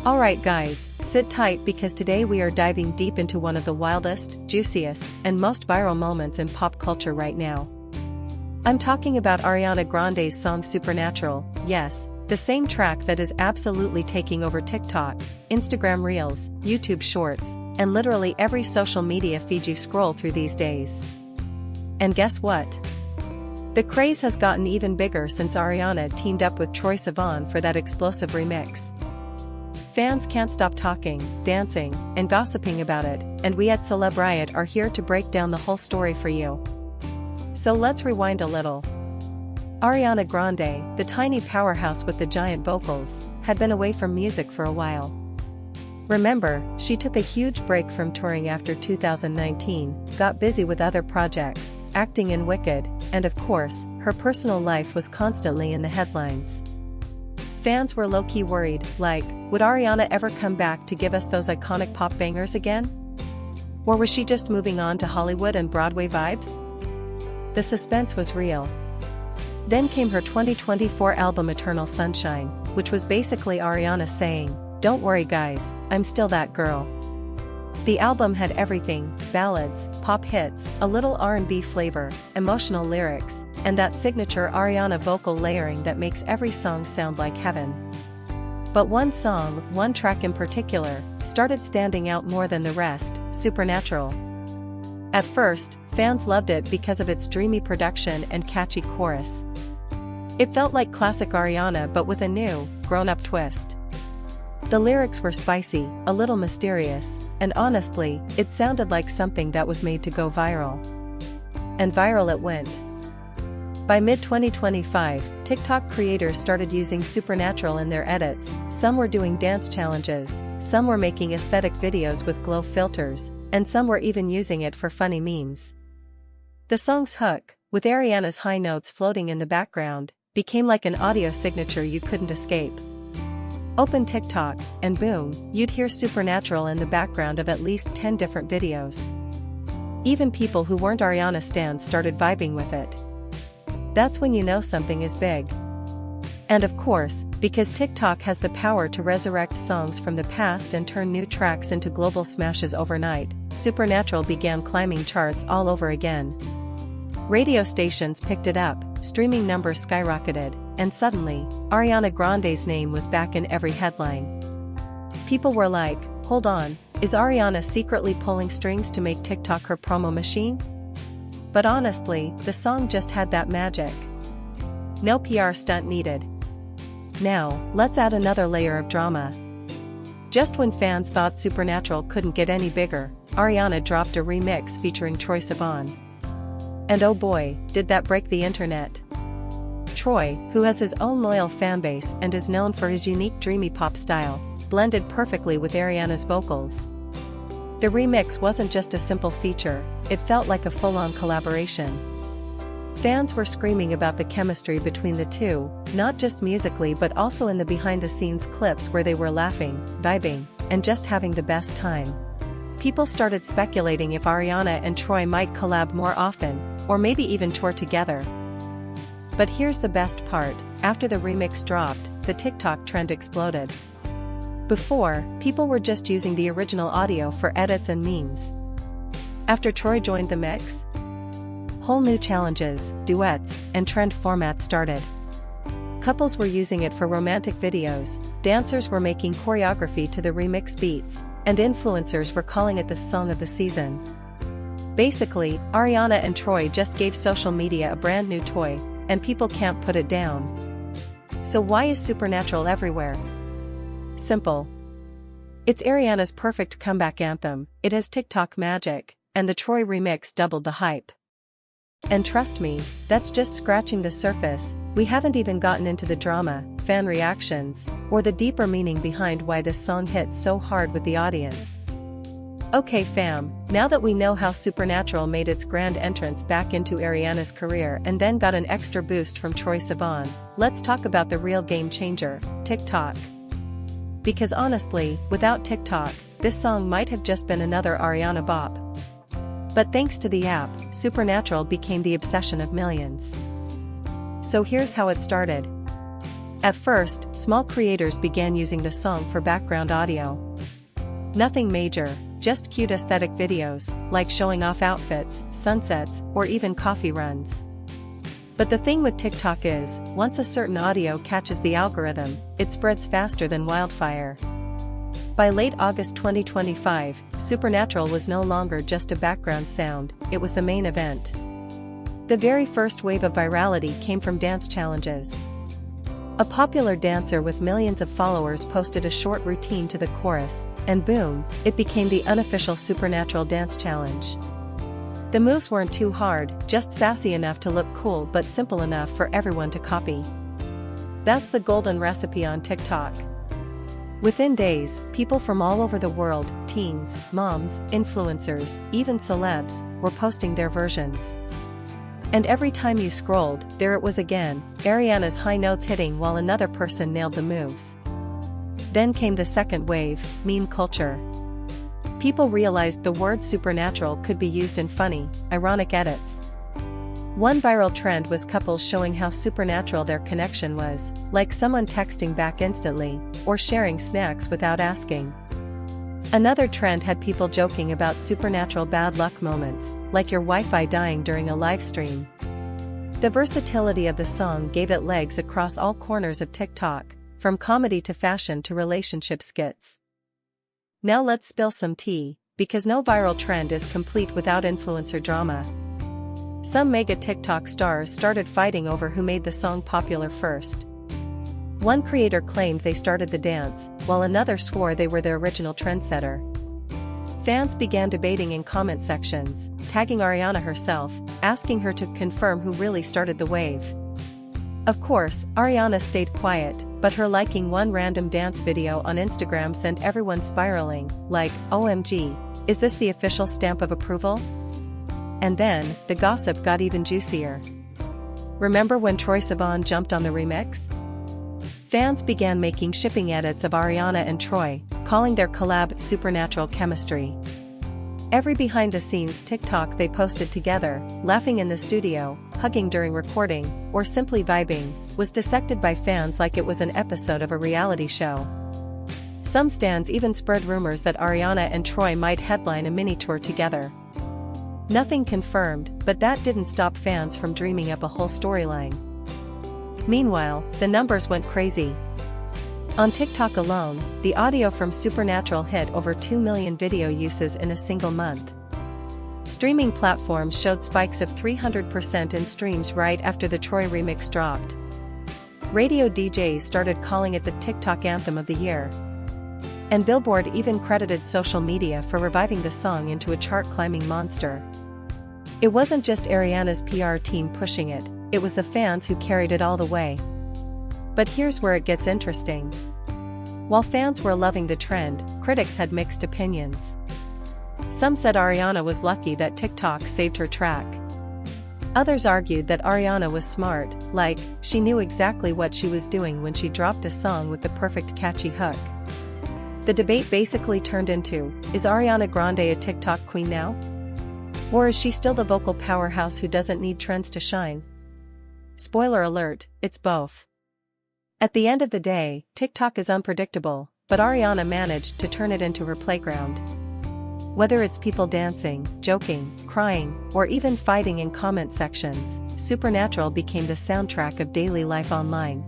Alright guys, sit tight because today we are diving deep into one of the wildest, juiciest, and most viral moments in pop culture right now. I'm talking about Ariana Grande's song Supernatural, yes, the same track that is absolutely taking over TikTok, Instagram Reels, YouTube Shorts, and literally every social media feed you scroll through these days. And guess what? The craze has gotten even bigger since Ariana teamed up with Troye Sivan for that explosive remix. Fans can't stop talking, dancing, and gossiping about it, and we at Celebriot are here to break down the whole story for you. So let's rewind a little. Ariana Grande, the tiny powerhouse with the giant vocals, had been away from music for a while. Remember, she took a huge break from touring after 2019, got busy with other projects, acting in Wicked, and of course, her personal life was constantly in the headlines. Fans were low-key worried, like, would Ariana ever come back to give us those iconic pop bangers again? Or was she just moving on to Hollywood and Broadway vibes? The suspense was real. Then came her 2024 album Eternal Sunshine, which was basically Ariana saying, "Don't worry guys, I'm still that girl." The album had everything: ballads, pop hits, a little R&B flavor, emotional lyrics, and that signature Ariana vocal layering that makes every song sound like heaven. But one song, one track in particular, started standing out more than the rest: Supernatural. At first, fans loved it because of its dreamy production and catchy chorus. It felt like classic Ariana but with a new, grown-up twist. The lyrics were spicy, a little mysterious, and honestly, it sounded like something that was made to go viral. And viral it went. By mid-2025, TikTok creators started using Supernatural in their edits. Some were doing dance challenges, some were making aesthetic videos with glow filters, and some were even using it for funny memes. The song's hook, with Ariana's high notes floating in the background, became like an audio signature you couldn't escape. Open TikTok, and boom, you'd hear Supernatural in the background of at least 10 different videos. Even people who weren't Ariana stans started vibing with it. That's when you know something is big. And of course, because TikTok has the power to resurrect songs from the past and turn new tracks into global smashes overnight, Supernatural began climbing charts all over again. Radio stations picked it up, streaming numbers skyrocketed, and suddenly, Ariana Grande's name was back in every headline. People were like, hold on, is Ariana secretly pulling strings to make TikTok her promo machine? But honestly, the song just had that magic. No PR stunt needed. Now, let's add another layer of drama. Just when fans thought Supernatural couldn't get any bigger, Ariana dropped a remix featuring Troye Sivan. And oh boy, did that break the internet. Troye, who has his own loyal fanbase and is known for his unique dreamy pop style, blended perfectly with Ariana's vocals. The remix wasn't just a simple feature, it felt like a full-on collaboration. Fans were screaming about the chemistry between the two, not just musically but also in the behind-the-scenes clips where they were laughing, vibing, and just having the best time. People started speculating if Ariana and Troye might collab more often, or maybe even tour together. But here's the best part: after the remix dropped, the TikTok trend exploded. Before, people were just using the original audio for edits and memes. After Troye joined the mix, whole new challenges, duets, and trend formats started. Couples were using it for romantic videos, dancers were making choreography to the remix beats, and influencers were calling it the song of the season. Basically, Ariana and Troye just gave social media a brand new toy, and people can't put it down. So why is Supernatural everywhere? Simple. It's Ariana's perfect comeback anthem, it has TikTok magic, and the Troye remix doubled the hype. And trust me, that's just scratching the surface. We haven't even gotten into the drama, fan reactions, or the deeper meaning behind why this song hit so hard with the audience. Okay fam, now that we know how Supernatural made its grand entrance back into Ariana's career and then got an extra boost from Troye Sivan, let's talk about the real game changer, TikTok. Because honestly, without TikTok, this song might have just been another Ariana bop. But thanks to the app, Supernatural became the obsession of millions. So here's how it started. At first, small creators began using the song for background audio. Nothing major, just cute aesthetic videos, like showing off outfits, sunsets, or even coffee runs. But the thing with TikTok is, once a certain audio catches the algorithm, it spreads faster than wildfire. By late August 2025, Supernatural was no longer just a background sound, it was the main event. The very first wave of virality came from dance challenges. A popular dancer with millions of followers posted a short routine to the chorus, and boom, it became the unofficial Supernatural dance challenge. The moves weren't too hard, just sassy enough to look cool but simple enough for everyone to copy. That's the golden recipe on TikTok. Within days, people from all over the world, teens, moms, influencers, even celebs, were posting their versions. And every time you scrolled, there it was again, Ariana's high notes hitting while another person nailed the moves. Then came the second wave, meme culture. People realized the word supernatural could be used in funny, ironic edits. One viral trend was couples showing how supernatural their connection was, like someone texting back instantly, or sharing snacks without asking. Another trend had people joking about supernatural bad luck moments, like your Wi-Fi dying during a live stream. The versatility of the song gave it legs across all corners of TikTok, from comedy to fashion to relationship skits. Now let's spill some tea, because no viral trend is complete without influencer drama. Some mega TikTok stars started fighting over who made the song popular first. One creator claimed they started the dance, while another swore they were the original trendsetter. Fans began debating in comment sections, tagging Ariana herself, asking her to confirm who really started the wave. Of course, Ariana stayed quiet, but her liking one random dance video on Instagram sent everyone spiraling, like, OMG, is this the official stamp of approval? And then, the gossip got even juicier. Remember when Troye jumped on the remix? Fans began making shipping edits of Ariana and Troye, calling their collab supernatural chemistry. Every behind-the-scenes TikTok they posted together, laughing in the studio, hugging during recording, or simply vibing, was dissected by fans like it was an episode of a reality show. Some stans even spread rumors that Ariana and Troye might headline a mini-tour together. Nothing confirmed, but that didn't stop fans from dreaming up a whole storyline. Meanwhile, the numbers went crazy. On TikTok alone, the audio from Supernatural hit over 2 million video uses in a single month. Streaming platforms showed spikes of 300% in streams right after the Troye remix dropped. Radio DJs started calling it the TikTok anthem of the year. And Billboard even credited social media for reviving the song into a chart-climbing monster. It wasn't just Ariana's PR team pushing it, it was the fans who carried it all the way. But here's where it gets interesting. While fans were loving the trend, critics had mixed opinions. Some said Ariana was lucky that TikTok saved her track. Others argued that Ariana was smart, like, she knew exactly what she was doing when she dropped a song with the perfect catchy hook. The debate basically turned into, is Ariana Grande a TikTok queen now? Or is she still the vocal powerhouse who doesn't need trends to shine? Spoiler alert, it's both. At the end of the day, TikTok is unpredictable, but Ariana managed to turn it into her playground. Whether it's people dancing, joking, crying, or even fighting in comment sections, Supernatural became the soundtrack of daily life online.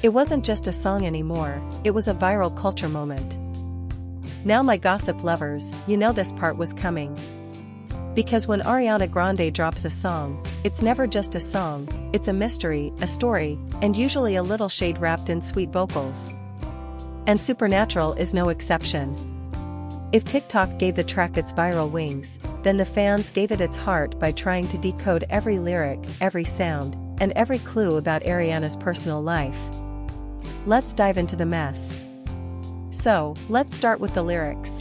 It wasn't just a song anymore, it was a viral culture moment. Now my gossip lovers, you know this part was coming. Because when Ariana Grande drops a song, it's never just a song, it's a mystery, a story, and usually a little shade wrapped in sweet vocals. And Supernatural is no exception. If TikTok gave the track its viral wings, then the fans gave it its heart by trying to decode every lyric, every sound, and every clue about Ariana's personal life. Let's dive into the mess. So, let's start with the lyrics.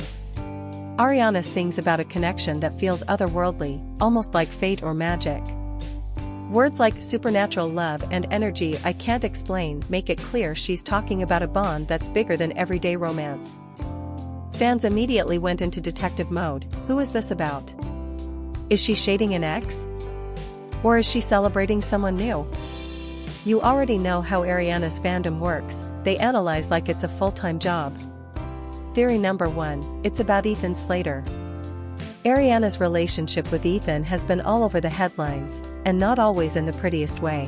Ariana sings about a connection that feels otherworldly, almost like fate or magic. Words like supernatural love and energy I can't explain make it clear she's talking about a bond that's bigger than everyday romance. Fans immediately went into detective mode. Who is this about? Is she shading an ex? Or is she celebrating someone new? You already know how Ariana's fandom works, they analyze like it's a full-time job. Theory number 1, it's about Ethan Slater. Ariana's relationship with Ethan has been all over the headlines, and not always in the prettiest way.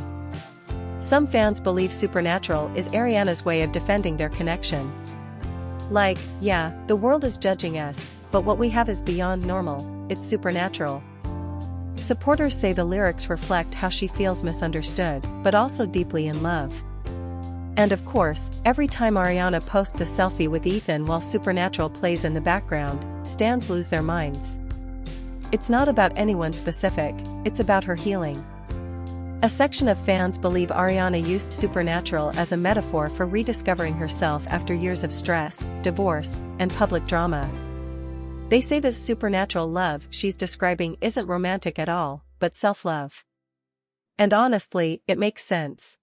Some fans believe Supernatural is Ariana's way of defending their connection. Like, yeah, the world is judging us, but what we have is beyond normal, it's supernatural. Supporters say the lyrics reflect how she feels misunderstood, but also deeply in love. And of course, every time Ariana posts a selfie with Ethan while Supernatural plays in the background, stans lose their minds. It's not about anyone specific, it's about her healing. A section of fans believe Ariana used Supernatural as a metaphor for rediscovering herself after years of stress, divorce, and public drama. They say the supernatural love she's describing isn't romantic at all, but self-love. And honestly, it makes sense.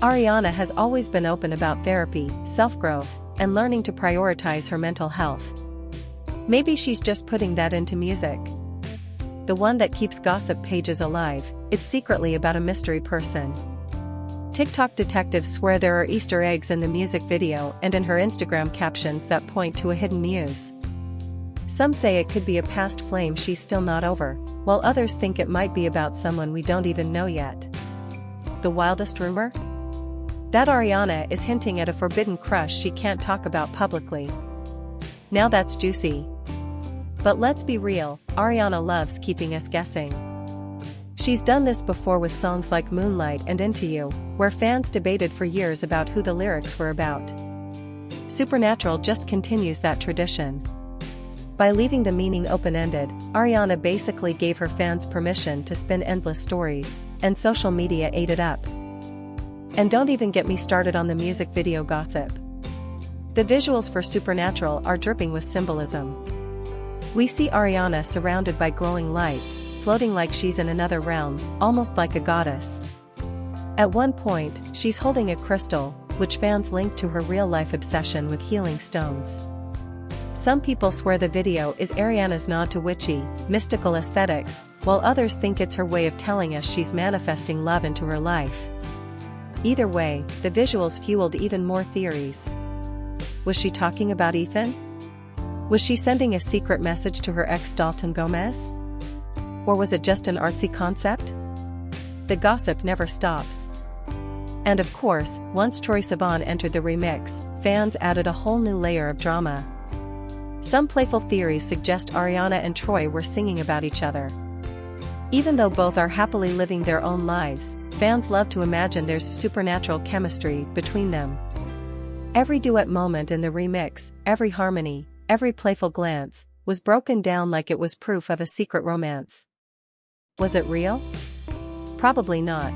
Ariana has always been open about therapy, self-growth, and learning to prioritize her mental health. Maybe she's just putting that into music. The one that keeps gossip pages alive, it's secretly about a mystery person. TikTok detectives swear there are Easter eggs in the music video and in her Instagram captions that point to a hidden muse. Some say it could be a past flame she's still not over, while others think it might be about someone we don't even know yet. The wildest rumor? That Ariana is hinting at a forbidden crush she can't talk about publicly. Now that's juicy. But let's be real, Ariana loves keeping us guessing. She's done this before with songs like Moonlight and Into You, where fans debated for years about who the lyrics were about. Supernatural just continues that tradition. By leaving the meaning open-ended, Ariana basically gave her fans permission to spin endless stories, and social media ate it up. And don't even get me started on the music video gossip. The visuals for Supernatural are dripping with symbolism. We see Ariana surrounded by glowing lights, floating like she's in another realm, almost like a goddess. At one point, she's holding a crystal, which fans link to her real-life obsession with healing stones. Some people swear the video is Ariana's nod to witchy, mystical aesthetics, while others think it's her way of telling us she's manifesting love into her life. Either way, the visuals fueled even more theories. Was she talking about Ethan? Was she sending a secret message to her ex Dalton Gomez? Or was it just an artsy concept? The gossip never stops. And of course, once Troye Sivan entered the remix, fans added a whole new layer of drama. Some playful theories suggest Ariana and Troye were singing about each other. Even though both are happily living their own lives, fans love to imagine there's supernatural chemistry between them. Every duet moment in the remix, every harmony, every playful glance, was broken down like it was proof of a secret romance. Was it real? Probably not.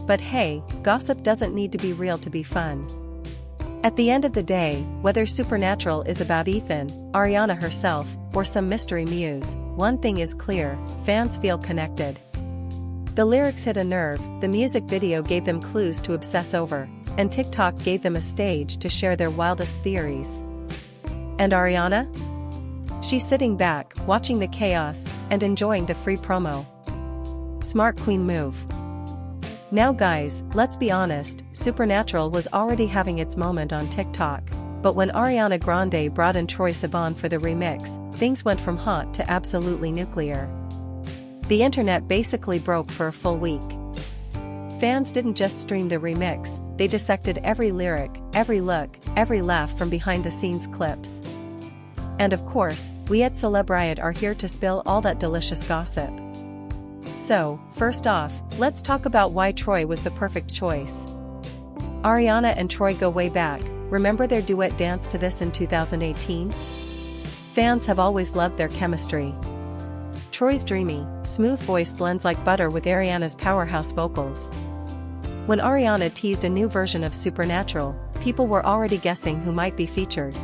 But hey, gossip doesn't need to be real to be fun. At the end of the day, whether Supernatural is about Ethan, Ariana herself, or some mystery muse, one thing is clear, fans feel connected. The lyrics hit a nerve, the music video gave them clues to obsess over, and TikTok gave them a stage to share their wildest theories. And Ariana? She's sitting back, watching the chaos, and enjoying the free promo. Smart queen move. Now guys, let's be honest, Supernatural was already having its moment on TikTok, but when Ariana Grande brought in Troye Sivan for the remix, things went from hot to absolutely nuclear. The internet basically broke for a full week. Fans didn't just stream the remix, they dissected every lyric, every look, every laugh from behind-the-scenes clips. And of course, we at Celebriot are here to spill all that delicious gossip. So, first off, let's talk about why Troye was the perfect choice. Ariana and Troye go way back, remember their duet dance to this in 2018? Fans have always loved their chemistry. Troye's dreamy, smooth voice blends like butter with Ariana's powerhouse vocals. When Ariana teased a new version of Supernatural, people were already guessing who might be featured.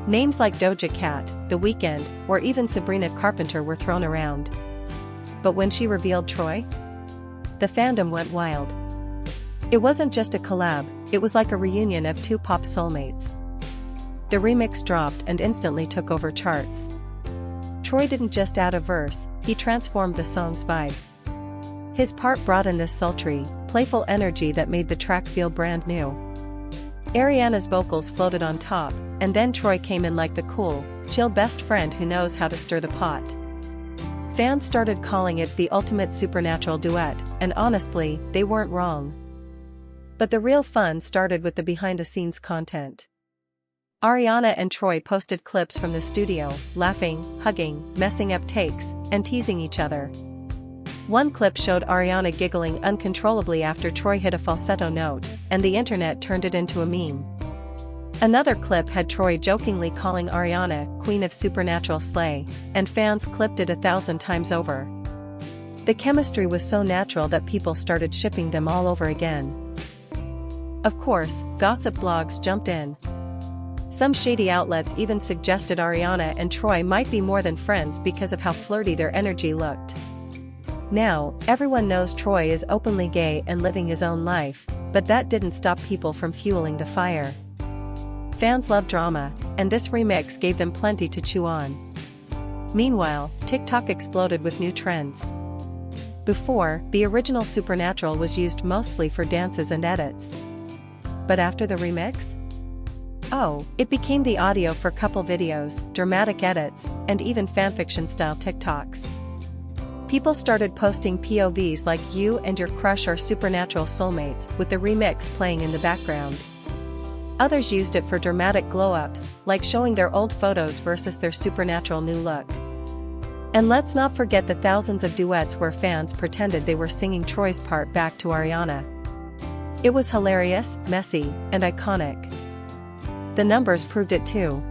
Names like Doja Cat, The Weeknd, or even Sabrina Carpenter were thrown around. But when she revealed Troye, the fandom went wild. It wasn't just a collab, it was like a reunion of two pop soulmates. The remix dropped and instantly took over charts. Troye didn't just add a verse, he transformed the song's vibe. His part brought in this sultry, playful energy that made the track feel brand new. Ariana's vocals floated on top, and then Troye came in like the cool, chill best friend who knows how to stir the pot. Fans started calling it the ultimate supernatural duet, and honestly, they weren't wrong. But the real fun started with the behind-the-scenes content. Ariana and Troye posted clips from the studio, laughing, hugging, messing up takes, and teasing each other. One clip showed Ariana giggling uncontrollably after Troye hit a falsetto note, and the internet turned it into a meme. Another clip had Troye jokingly calling Ariana Queen of Supernatural Slay, and fans clipped it 1,000 times over. The chemistry was so natural that people started shipping them all over again. Of course, gossip blogs jumped in. Some shady outlets even suggested Ariana and Troye might be more than friends because of how flirty their energy looked. Now, everyone knows Troye is openly gay and living his own life, but that didn't stop people from fueling the fire. Fans love drama, and this remix gave them plenty to chew on. Meanwhile, TikTok exploded with new trends. Before, the original Supernatural was used mostly for dances and edits. But after the remix? Oh, it became the audio for couple videos, dramatic edits, and even fanfiction-style TikToks. People started posting POVs like you and your crush are supernatural soulmates, with the remix playing in the background. Others used it for dramatic glow-ups, like showing their old photos versus their supernatural new look. And let's not forget the thousands of duets where fans pretended they were singing Troye's part back to Ariana. It was hilarious, messy, and iconic. The numbers proved it too.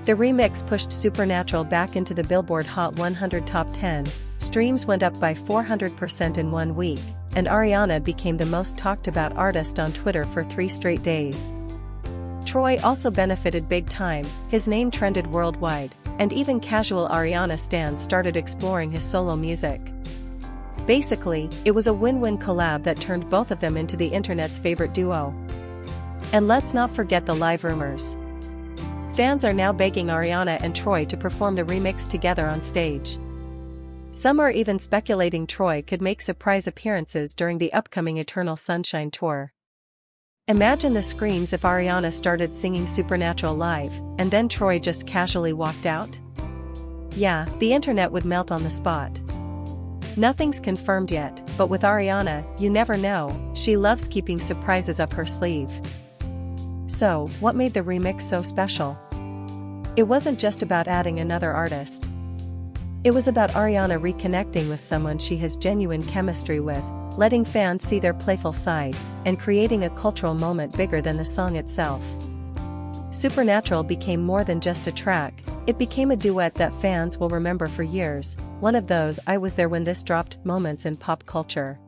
The remix pushed Supernatural back into the Billboard Hot 100 Top 10, streams went up by 400% in 1 week, and Ariana became the most talked about artist on Twitter for 3 straight days. Troye also benefited big time, his name trended worldwide, and even casual Ariana stans started exploring his solo music. Basically, it was a win-win collab that turned both of them into the internet's favorite duo. And let's not forget the live rumors. Fans are now begging Ariana and Troye to perform the remix together on stage. Some are even speculating Troye could make surprise appearances during the upcoming Eternal Sunshine tour. Imagine the screams if Ariana started singing Supernatural live, and then Troye just casually walked out. Yeah, the internet would melt on the spot. Nothing's confirmed yet, but with Ariana, you never know, she loves keeping surprises up her sleeve. So, what made the remix so special? It wasn't just about adding another artist. It was about Ariana reconnecting with someone she has genuine chemistry with, letting fans see their playful side, and creating a cultural moment bigger than the song itself. Supernatural became more than just a track, it became a duet that fans will remember for years, one of those "I was there when this dropped" moments in pop culture.